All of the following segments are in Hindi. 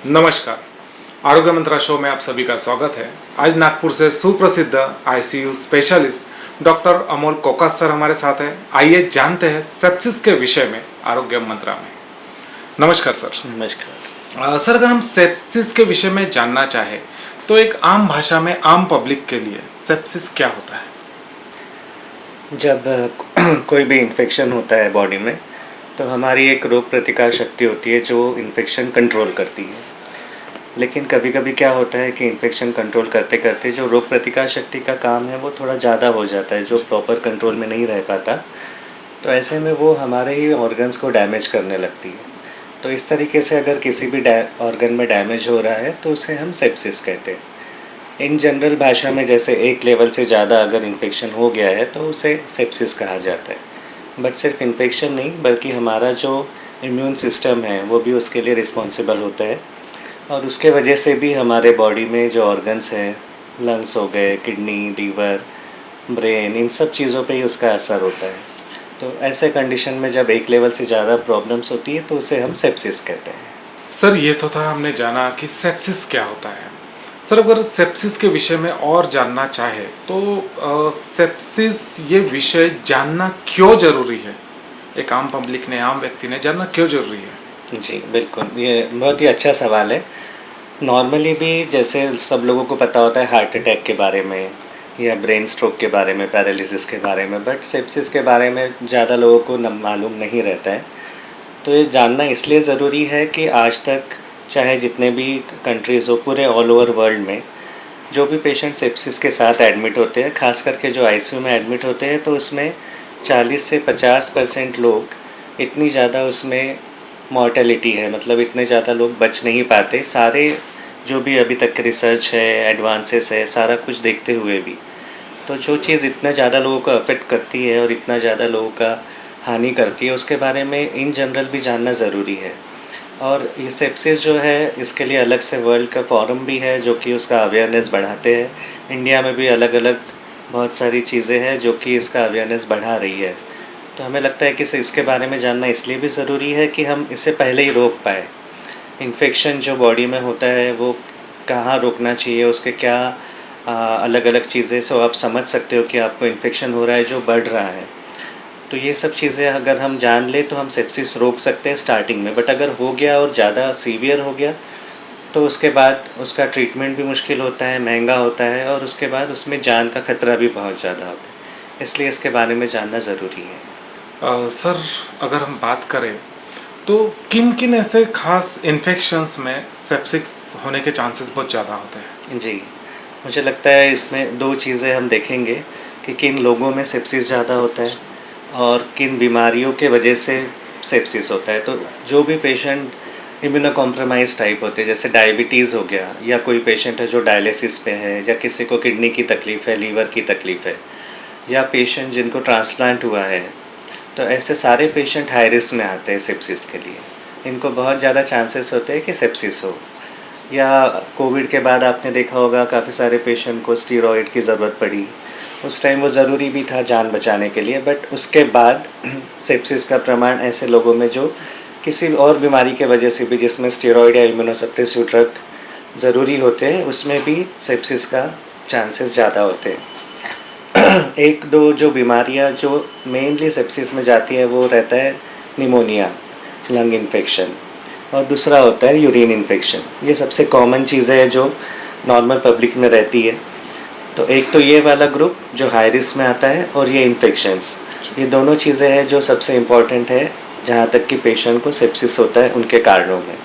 नमस्कार, आरोग्य मंत्रा शो में आप सभी का स्वागत है। आज नागपुर से सुप्रसिद्ध ICU specialist doctor Amol Kokas sir हमारे साथ हैं। आइए जानते हैं सेप्सिस के विषय में आरोग्य मंत्रा में। नमस्कार सर। नमस्कार। सर, अगर हम सेप्सिस के विषय में जानना चाहें तो एक आम भाषा में आम पब्लिक के लिए सेप्सिस क्या होता है? जब कोई भी इन्फेक्शन होता है बॉडी में, तो हमारी एक रोग प्रतिकार शक्ति होती है जो इन्फेक्शन कंट्रोल करती है। लेकिन कभी कभी क्या होता है कि इन्फेक्शन कंट्रोल करते करते जो रोग प्रतिकार शक्ति का काम है वो थोड़ा ज़्यादा हो जाता है, जो प्रॉपर कंट्रोल में नहीं रह पाता। तो ऐसे में वो हमारे ही ऑर्गन्स को डैमेज करने लगती है। तो इस तरीके से अगर किसी भी ऑर्गन में डैमेज हो रहा है तो उसे हम सेप्सिस कहते हैं। इन जनरल भाषा में जैसे एक लेवल से ज़्यादा अगर इन्फेक्शन हो गया है तो उसे सेप्सिस कहा जाता है। बट सिर्फ इन्फेक्शन नहीं, बल्कि हमारा जो इम्यून सिस्टम है वो भी उसके लिए रिस्पॉन्सिबल होता है, और उसके वजह से भी हमारे बॉडी में जो ऑर्गन्स हैं, लंग्स हो गए, किडनी, लीवर, ब्रेन, इन सब चीज़ों पे ही उसका असर होता है। तो ऐसे कंडीशन में जब एक लेवल से ज़्यादा प्रॉब्लम्स होती है तो उसे हम सेप्सिस कहते हैं। सर, ये तो था हमने जाना कि सेप्सिस क्या होता है। सर, अगर सेप्सिस के विषय में और जानना चाहे तो सेप्सिस ये विषय जानना क्यों ज़रूरी है? एक आम पब्लिक ने, आम व्यक्ति ने जानना क्यों ज़रूरी है? जी बिल्कुल, ये बहुत ही अच्छा सवाल है। नॉर्मली भी जैसे सब लोगों को पता होता है हार्ट अटैक के बारे में या ब्रेन स्ट्रोक के बारे में, पैरालिसिस के बारे में, बट सेप्सिस के बारे में ज़्यादा लोगों को मालूम नहीं रहता है। तो ये जानना इसलिए ज़रूरी है कि आज तक चाहे जितने भी कंट्रीज़ हो, पूरे ऑल ओवर वर्ल्ड में जो भी पेशेंट सेप्सिस के साथ एडमिट होते हैं, ख़ास करके जो आईसीयू में एडमिट होते हैं, तो उसमें 40 से 50% लोग, इतनी ज़्यादा उसमें मॉर्टेलिटी है, मतलब इतने ज़्यादा लोग बच नहीं पाते। सारे जो भी अभी तक के रिसर्च है, एडवांसेस है, सारा कुछ देखते हुए भी, तो जो चीज़ इतना ज़्यादा लोगों को अफेक्ट करती है और इतना ज़्यादा लोगों का हानि करती है, उसके बारे में इन जनरल भी जानना ज़रूरी है। और ये सेप्सिस जो है, इसके लिए अलग से वर्ल्ड का फोरम भी है जो कि उसका अवेयरनेस बढ़ाते हैं। इंडिया में भी अलग अलग बहुत सारी चीज़ें हैं जो कि इसका अवेयरनेस बढ़ा रही है। तो हमें लगता है कि इसके बारे में जानना इसलिए भी ज़रूरी है कि हम इससे पहले ही रोक पाए। इन्फेक्शन जो बॉडी में होता है वो कहाँ रोकना चाहिए, उसके क्या अलग अलग चीज़ें से आप समझ सकते हो कि आपको इन्फेक्शन हो रहा है जो बढ़ रहा है। तो ये सब चीज़ें अगर हम जान ले तो हम सेप्सिस रोक सकते हैं स्टार्टिंग में। बट अगर हो गया और ज़्यादा सीवियर हो गया तो उसके बाद उसका ट्रीटमेंट भी मुश्किल होता है, महंगा होता है, और उसके बाद उसमें जान का खतरा भी बहुत ज़्यादा होता है। इसलिए इसके बारे में जानना ज़रूरी है। सर, अगर हम बात करें तो किन किन ऐसे खास इन्फेक्शंस में सेप्सिस होने के चांसेस बहुत ज़्यादा होते हैं? जी, मुझे लगता है इसमें दो चीज़ें हम देखेंगे कि किन लोगों में सेप्सिस ज़्यादा होता है और किन बीमारियों के वजह से सेप्सिस होता है। तो जो भी पेशेंट इम्यूनो कॉम्प्रोमाइज़ टाइप होते हैं, जैसे डायबिटीज़ हो गया, या कोई पेशेंट है जो डायलिसिस पे है, या किसी को किडनी की तकलीफ़ है, लीवर की तकलीफ़ है, या पेशेंट जिनको ट्रांसप्लांट हुआ है, तो ऐसे सारे पेशेंट हाई रिस्क में आते हैं सेप्सिस के लिए। इनको बहुत ज़्यादा चांसेस होते हैं कि सेप्सिस हो। या कोविड के बाद आपने देखा होगा काफ़ी सारे पेशेंट को स्टीरॉयड की ज़रूरत पड़ी। उस टाइम वो ज़रूरी भी था जान बचाने के लिए, बट उसके बाद सेप्सिस का प्रमाण ऐसे लोगों में जो किसी और बीमारी के वजह से भी, जिसमें स्टीरॉयड या इम्यूनोसप्रेसिव ड्रग ज़रूरी होते हैं, उसमें भी सेप्सिस का चांसेस ज़्यादा होते हैं। एक दो जो बीमारियां जो मेनली सेप्सिस में जाती है वो रहता है निमोनिया, लंग इन्फेक्शन, और दूसरा होता है यूरिन इन्फेक्शन। ये सबसे कॉमन चीज़ें हैं जो नॉर्मल पब्लिक में रहती है। तो एक तो ये वाला ग्रुप जो हाई रिस्क में आता है, और ये इन्फेक्शंस, ये दोनों चीज़ें हैं जो सबसे इम्पॉर्टेंट है जहाँ तक कि पेशेंट को सेप्सिस होता है उनके कारणों में।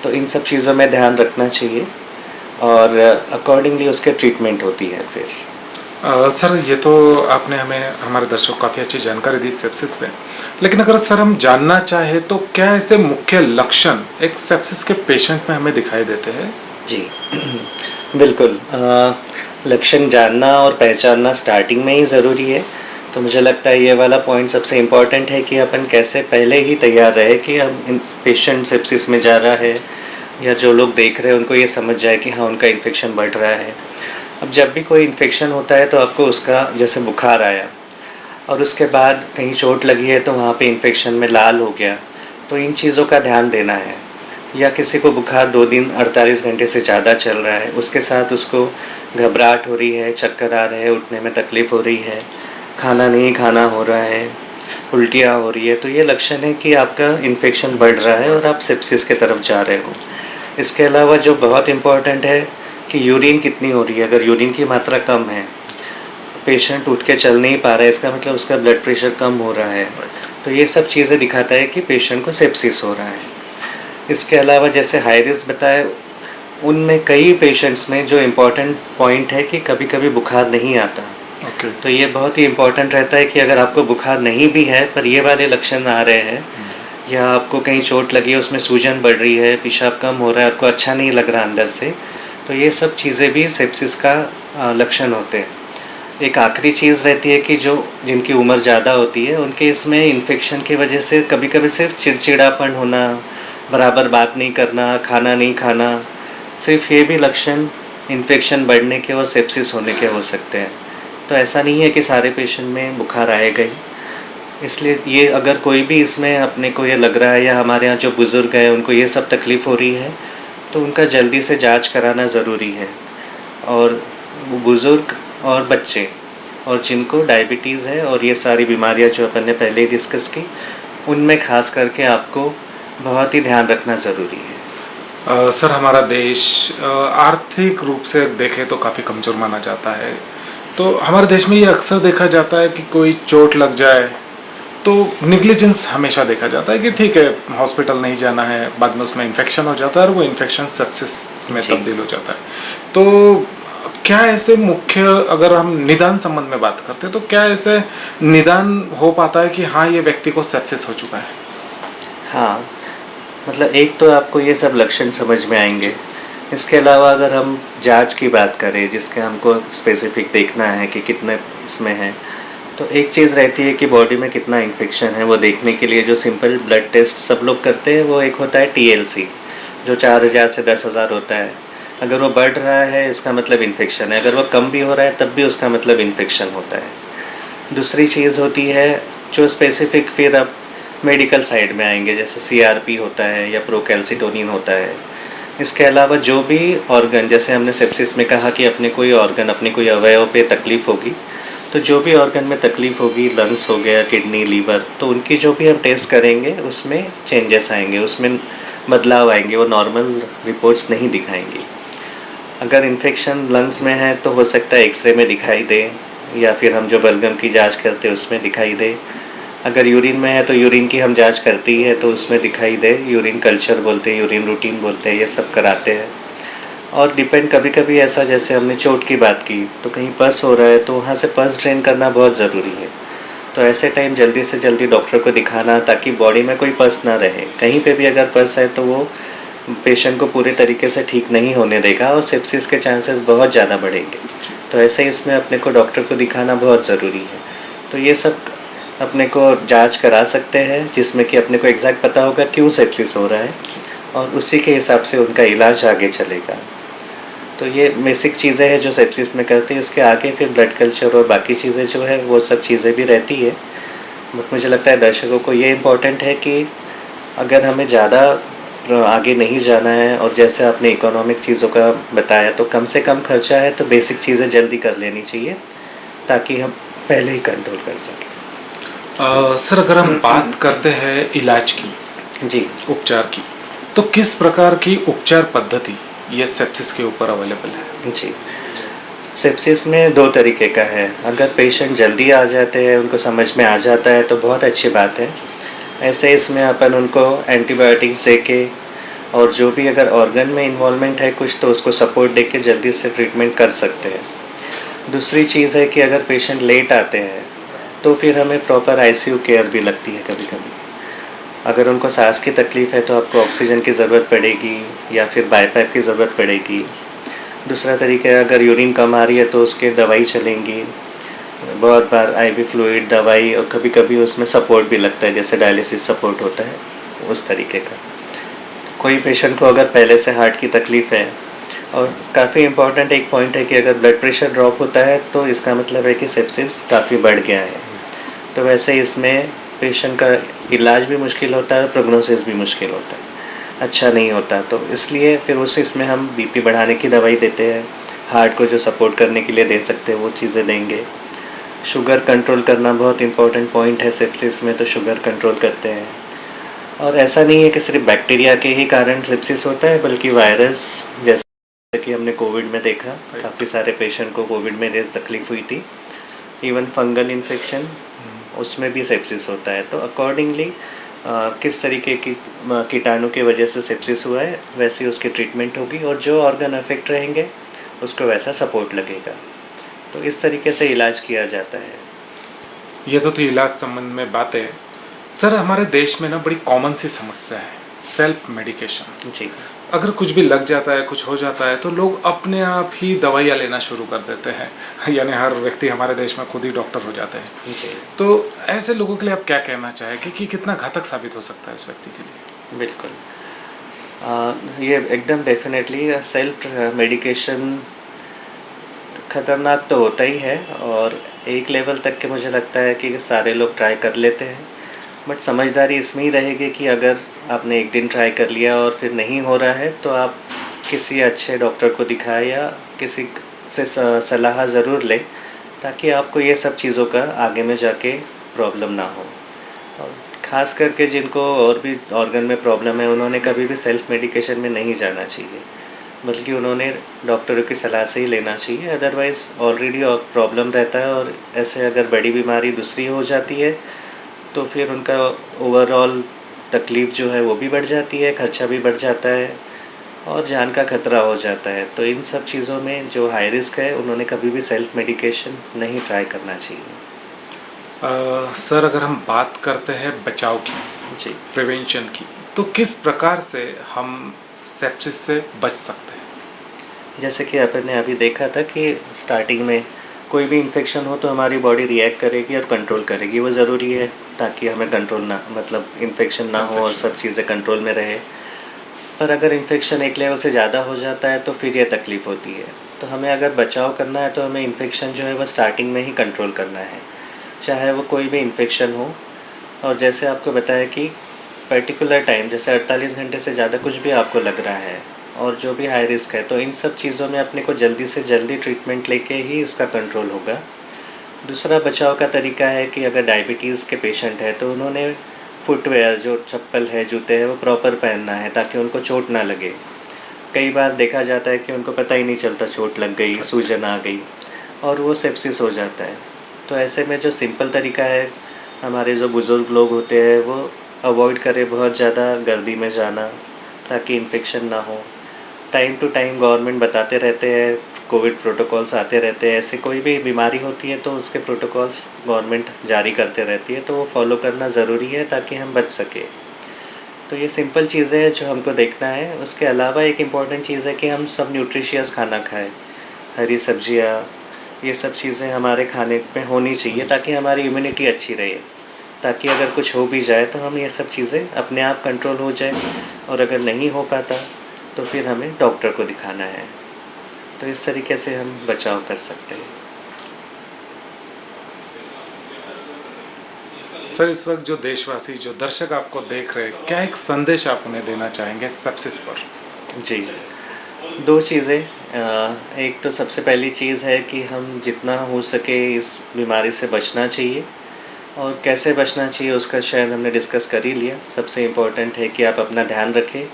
तो इन सब चीज़ों में ध्यान रखना चाहिए और अकॉर्डिंगली उसके ट्रीटमेंट होती है फिर। सर, ये तो आपने हमें, हमारे दर्शकों को काफ़ी अच्छी जानकारी दी सेप्सिस पे। लेकिन अगर सर हम जानना चाहें तो क्या ऐसे मुख्य लक्षण एक सेप्सिस के पेशेंट में हमें दिखाई देते हैं? जी बिल्कुल, लक्षण जानना और पहचानना स्टार्टिंग में ही ज़रूरी है। तो मुझे लगता है ये वाला पॉइंट सबसे इम्पॉर्टेंट है कि अपन कैसे पहले ही तैयार रहे कि हम पेशेंट सेप्सिस में जा रहा है, या जो लोग देख रहे हैं उनको ये समझ जाए कि हाँ उनका इन्फेक्शन बढ़ रहा है। अब जब भी कोई इन्फेक्शन होता है तो आपको उसका, जैसे बुखार आया और उसके बाद कहीं चोट लगी है तो वहाँ पे इन्फेक्शन में लाल हो गया, तो इन चीज़ों का ध्यान देना है। या किसी को बुखार 2 दिन 48 घंटे से ज़्यादा चल रहा है, उसके साथ उसको घबराहट हो रही है, चक्कर आ रहे हैं, उठने में तकलीफ़ हो रही है, खाना नहीं खाना हो रहा है, उल्टियाँ हो रही है, तो ये लक्षण है कि आपका इन्फेक्शन बढ़ रहा है और आप सेप्सिस की तरफ जा रहे हो। इसके अलावा जो बहुत इम्पॉर्टेंट है कि यूरिन कितनी हो रही है। अगर यूरिन की मात्रा कम है, पेशेंट उठ के चल नहीं पा रहा है, इसका मतलब उसका ब्लड प्रेशर कम हो रहा है, तो ये सब चीज़ें दिखाता है कि पेशेंट को सेप्सिस हो रहा है। इसके अलावा जैसे हाई रिस्क बताए, उनमें कई पेशेंट्स में जो इम्पोर्टेंट पॉइंट है कि कभी कभी बुखार नहीं आता। ओके। तो ये बहुत ही इम्पोर्टेंट रहता है कि अगर आपको बुखार नहीं भी है पर ये वाले लक्षण आ रहे हैं, या आपको कहीं चोट लगी है, उसमें सूजन बढ़ रही है, पेशाब कम हो रहा है, आपको अच्छा नहीं लग रहा अंदर से, तो ये सब चीज़ें भी सेप्सिस का लक्षण होते हैं। एक आखिरी चीज़ रहती है कि जो जिनकी उम्र ज़्यादा होती है उनके इसमें इन्फेक्शन की वजह से कभी कभी सिर्फ चिड़चिड़ापन होना, बराबर बात नहीं करना, खाना नहीं खाना, सिर्फ ये भी लक्षण इन्फेक्शन बढ़ने के और सेप्सिस होने के हो सकते हैं। तो ऐसा नहीं है कि सारे पेशेंट में बुखार आएगा ही। इसलिए ये अगर कोई भी इसमें अपने को ये लग रहा है, या हमारे यहाँ जो बुज़ुर्ग हैं उनको ये सब तकलीफ़ हो रही है, तो उनका जल्दी से जांच कराना ज़रूरी है। और वो बुज़ुर्ग और बच्चे और जिनको डायबिटीज़ है और ये सारी बीमारियाँ जो अपन ने पहले ही डिस्कस की, उनमें ख़ास करके आपको बहुत ही ध्यान रखना ज़रूरी है। सर, हमारा देश आर्थिक रूप से देखें तो काफ़ी कमज़ोर माना जाता है। तो हमारे देश में ये अक्सर देखा जाता है कि कोई चोट लग जाए तो निग्लिजेंस हमेशा देखा जाता है कि ठीक है, हॉस्पिटल नहीं जाना है, बाद में उसमें इन्फेक्शन हो जाता है और वो इन्फेक्शन सेप्सिस में जी। तब्दील हो जाता है। तो क्या ऐसे मुख्य, अगर हम निदान संबंध में बात करते हैं, तो क्या ऐसे निदान हो पाता है कि हाँ, ये व्यक्ति को सेप्सिस हो चुका है? हाँ, मतलब एक तो आपको ये सब लक्षण समझ में आएंगे। इसके अलावा अगर हम जांच की बात करें, जिसके हमको स्पेसिफिक देखना है कि कितने इसमें है, तो एक चीज़ रहती है कि बॉडी में कितना इन्फेक्शन है, वो देखने के लिए जो सिंपल ब्लड टेस्ट सब लोग करते हैं, वो एक होता है TLC, जो 4000 से 10,000 होता है। अगर वो बढ़ रहा है इसका मतलब इन्फेक्शन है, अगर वो कम भी हो रहा है तब भी उसका मतलब इन्फेक्शन होता है। दूसरी चीज़ होती है जो स्पेसिफिक, फिर अब मेडिकल साइड में आएंगे, जैसे CRP होता है या प्रोकैल्सिटोनिन होता है। इसके अलावा जो भी ऑर्गन, जैसे हमने सेप्सिस में कहा कि अपने कोई ऑर्गन, अपने कोई अवयव पे तकलीफ़ होगी, तो जो भी ऑर्गन में तकलीफ़ होगी, लंग्स हो गया, किडनी, लीवर, तो उनकी जो भी हम टेस्ट करेंगे उसमें चेंजेस आएंगे, उसमें बदलाव आएंगे, वो नॉर्मल रिपोर्ट्स नहीं दिखाएंगी। अगर इन्फेक्शन लंग्स में है तो हो सकता है एक्सरे में दिखाई दे, या फिर हम जो बलगम की जांच करते हैं उसमें दिखाई दे। अगर यूरिन में है तो यूरिन की हम जांच करती है तो उसमें दिखाई दे, यूरिन कल्चर बोलते हैं, यूरिन रूटीन बोलते हैं, ये सब कराते हैं। और डिपेंड, कभी कभी ऐसा, जैसे हमने चोट की बात की, तो कहीं पस हो रहा है तो वहाँ से पस ड्रेन करना बहुत ज़रूरी है। तो ऐसे टाइम जल्दी से जल्दी डॉक्टर को दिखाना, ताकि बॉडी में कोई पस ना रहे। कहीं पे भी अगर पस है तो वो पेशेंट को पूरे तरीके से ठीक नहीं होने देगा और सेप्सिस के चांसेस बहुत ज़्यादा बढ़ेंगे। तो ऐसे इसमें अपने को डॉक्टर को दिखाना बहुत ज़रूरी है। तो ये सब अपने को जांच करा सकते हैं, जिसमें कि अपने को एग्जैक्ट पता होगा क्यों सेप्सिस हो रहा है, और उसी के हिसाब से उनका इलाज आगे चलेगा। तो ये बेसिक चीज़ें हैं जो सेप्सिस में करते हैं। इसके आगे फिर ब्लड कल्चर और बाकी चीज़ें जो है वो सब चीज़ें भी रहती है। बट मुझे लगता है दर्शकों को ये इम्पोर्टेंट है कि अगर हमें ज़्यादा आगे नहीं जाना है, और जैसे आपने इकोनॉमिक चीज़ों का बताया, तो कम से कम खर्चा है तो बेसिक चीज़ें जल्दी कर लेनी चाहिए, ताकि हम पहले ही कंट्रोल कर सकें। सर, अगर हम बात करते हैं इलाज की, जी, उपचार की, तो किस प्रकार की उपचार पद्धति ये सेप्सिस के ऊपर अवेलेबल है? जी, सेप्सिस में 2 तरीके का है। अगर पेशेंट जल्दी आ जाते हैं, उनको समझ में आ जाता है तो बहुत अच्छी बात है। ऐसे इसमें अपन उनको एंटीबायोटिक्स देके, और जो भी अगर ऑर्गन में इन्वॉल्वमेंट है कुछ, तो उसको सपोर्ट देके जल्दी से ट्रीटमेंट कर सकते हैं। दूसरी चीज़ है कि अगर पेशेंट लेट आते हैं तो फिर हमें प्रॉपर ICU केयर भी लगती है कभी कभी। अगर उनको सांस की तकलीफ़ है तो आपको ऑक्सीजन की ज़रूरत पड़ेगी, या फिर बाईपैप की ज़रूरत पड़ेगी। दूसरा तरीका है, अगर यूरिन कम आ रही है तो उसके दवाई चलेंगी, बहुत बार IV फ्लूइड दवाई, और कभी कभी उसमें सपोर्ट भी लगता है, जैसे डायलिसिस सपोर्ट होता है, उस तरीके का। कोई पेशेंट को अगर पहले से हार्ट की तकलीफ़ है, और काफ़ी इम्पॉर्टेंट एक पॉइंट है कि अगर ब्लड प्रेशर ड्रॉप होता है तो इसका मतलब है कि सेप्सिस काफ़ी बढ़ गया है। तो वैसे इसमें पेशेंट का इलाज भी मुश्किल होता है, प्रोग्नोसिस भी मुश्किल होता है, अच्छा नहीं होता। तो इसलिए फिर उस इसमें हम बीपी बढ़ाने की दवाई देते हैं, हार्ट को जो सपोर्ट करने के लिए दे सकते हैं वो चीज़ें देंगे। शुगर कंट्रोल करना बहुत इंपॉर्टेंट पॉइंट है सेप्सिस में, तो शुगर कंट्रोल करते हैं। और ऐसा नहीं है कि सिर्फ बैक्टीरिया के ही कारण सेप्सिस होता है, बल्कि वायरस, जैसे कि हमने कोविड में देखा, काफ़ी सारे पेशेंट को कोविड में रेस तकलीफ हुई थी। इवन फंगल इन्फेक्शन, उसमें भी सेप्सिस होता है। तो अकॉर्डिंगली किस तरीके की कीटाणु की वजह से सेप्सिस हुआ है, वैसी उसकी ट्रीटमेंट होगी, और जो ऑर्गन अफेक्ट रहेंगे उसको वैसा सपोर्ट लगेगा। तो इस तरीके से इलाज किया जाता है। ये तो थी इलाज संबंध में बातें। सर, हमारे देश में ना बड़ी कॉमन सी समस्या है, सेल्फ मेडिकेशन। जी अगर कुछ भी लग जाता है, कुछ हो जाता है, तो लोग अपने आप ही दवाइयाँ लेना शुरू कर देते हैं। यानी हर व्यक्ति हमारे देश में खुद ही डॉक्टर हो जाते हैं। जी, तो ऐसे लोगों के लिए आप क्या कहना चाहेंगे कि कितना घातक साबित हो सकता है उस व्यक्ति के लिए? बिल्कुल। ये एकदम डेफिनेटली सेल्फ मेडिकेशन ख़तरनाक तो होता ही है, और एक लेवल तक के मुझे लगता है कि सारे लोग ट्राई कर लेते हैं। बट समझदारी इसमें ही रहेगी कि अगर आपने एक दिन ट्राई कर लिया और फिर नहीं हो रहा है, तो आप किसी अच्छे डॉक्टर को दिखाएं या किसी से सलाह ज़रूर लें, ताकि आपको ये सब चीज़ों का आगे में जाके प्रॉब्लम ना हो। और ख़ास करके जिनको और भी ऑर्गन में प्रॉब्लम है, उन्होंने कभी भी सेल्फ मेडिकेशन में नहीं जाना चाहिए, बल्कि उन्होंने डॉक्टरों की सलाह से ही लेना चाहिए। अदरवाइज़ ऑलरेडी प्रॉब्लम रहता है, और ऐसे अगर बड़ी बीमारी दूसरी हो जाती है तो फिर उनका ओवरऑल तकलीफ़ जो है वो भी बढ़ जाती है, खर्चा भी बढ़ जाता है, और जान का खतरा हो जाता है। तो इन सब चीज़ों में जो हाई रिस्क है, उन्होंने कभी भी सेल्फ मेडिकेशन नहीं ट्राई करना चाहिए। सर, अगर हम बात करते हैं बचाव की, जी, प्रिवेंशन की, तो किस प्रकार से हम सेप्सिस से बच सकते हैं? जैसे कि आपने अभी देखा था कि स्टार्टिंग में कोई भी इन्फेक्शन हो तो हमारी बॉडी रिएक्ट करेगी और कंट्रोल करेगी, वो ज़रूरी है ताकि हमें कंट्रोल ना, मतलब इन्फेक्शन ना हो और सब चीज़ें कंट्रोल में रहे। पर अगर इन्फेक्शन एक लेवल से ज़्यादा हो जाता है तो फिर ये तकलीफ़ होती है। तो हमें अगर बचाव करना है तो हमें इन्फेक्शन जो है वो स्टार्टिंग में ही कंट्रोल करना है, चाहे वो कोई भी इन्फेक्शन हो। और जैसे आपको बताया कि पर्टिकुलर टाइम, जैसे 48 घंटे से ज़्यादा कुछ भी आपको लग रहा है और जो भी हाई रिस्क है, तो इन सब चीज़ों में अपने को जल्दी से जल्दी ट्रीटमेंट लेके ही इसका कंट्रोल होगा। दूसरा बचाव का तरीका है कि अगर डायबिटीज़ के पेशेंट है तो उन्होंने फुटवेयर, जो चप्पल है, जूते हैं, वो प्रॉपर पहनना है ताकि उनको चोट ना लगे। कई बार देखा जाता है कि उनको पता ही नहीं चलता चोट लग गई, सूजन आ गई, और वो सेप्सिस हो जाता है। तो ऐसे में जो सिंपल तरीका है, हमारे जो बुज़ुर्ग लोग होते हैं वो अवॉइड करें बहुत ज़्यादा गर्दी में जाना, ताकि इन्फेक्शन ना हो। टाइम टू टाइम गवर्नमेंट बताते रहते हैं, कोविड प्रोटोकॉल्स आते रहते हैं, ऐसे कोई भी बीमारी होती है तो उसके प्रोटोकॉल्स गवर्नमेंट जारी करते रहती है, तो वो फॉलो करना ज़रूरी है ताकि हम बच सके। तो ये सिंपल चीज़ें हैं जो हमको देखना है। उसके अलावा एक इम्पॉर्टेंट चीज़ है कि हम सब न्यूट्रिशियस खाना खाएं, हरी सब्जियाँ, ये सब चीज़ें हमारे खाने में होनी चाहिए ताकि हमारी इम्यूनिटी अच्छी रहे, ताकि अगर कुछ हो भी जाए तो हम ये सब चीज़ें अपने आप कंट्रोल हो जाए, और अगर नहीं हो पाता तो फिर हमें डॉक्टर को दिखाना है। तो इस तरीके से हम बचाव कर सकते हैं। सर, इस वक्त जो देशवासी, जो दर्शक आपको देख रहे हैं, क्या एक संदेश आप उन्हें देना चाहेंगे सेप्सिस पर? जी, दो चीज़ें। एक तो सबसे पहली चीज़ है कि हम जितना हो सके इस बीमारी से बचना चाहिए, और कैसे बचना चाहिए उसका शायद हमने डिस्कस कर ही लिया। सबसे इम्पोर्टेंट है कि आप अपना ध्यान रखें,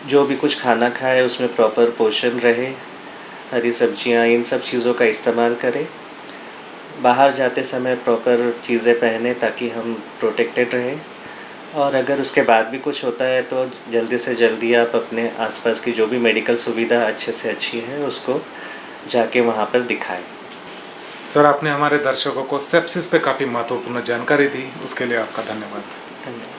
जो भी कुछ खाना खाए उसमें प्रॉपर पोषण रहे, हरी सब्जियां, इन सब चीज़ों का इस्तेमाल करें। बाहर जाते समय प्रॉपर चीज़ें पहने ताकि हम प्रोटेक्टेड रहें, और अगर उसके बाद भी कुछ होता है तो जल्दी से जल्दी आप अपने आसपास की जो भी मेडिकल सुविधा अच्छे से अच्छी है उसको जाके वहाँ पर दिखाएं। सर, आपने हमारे दर्शकों को सेप्सिस पे काफ़ी महत्वपूर्ण जानकारी दी, उसके लिए आपका धन्यवाद। धन्यवाद।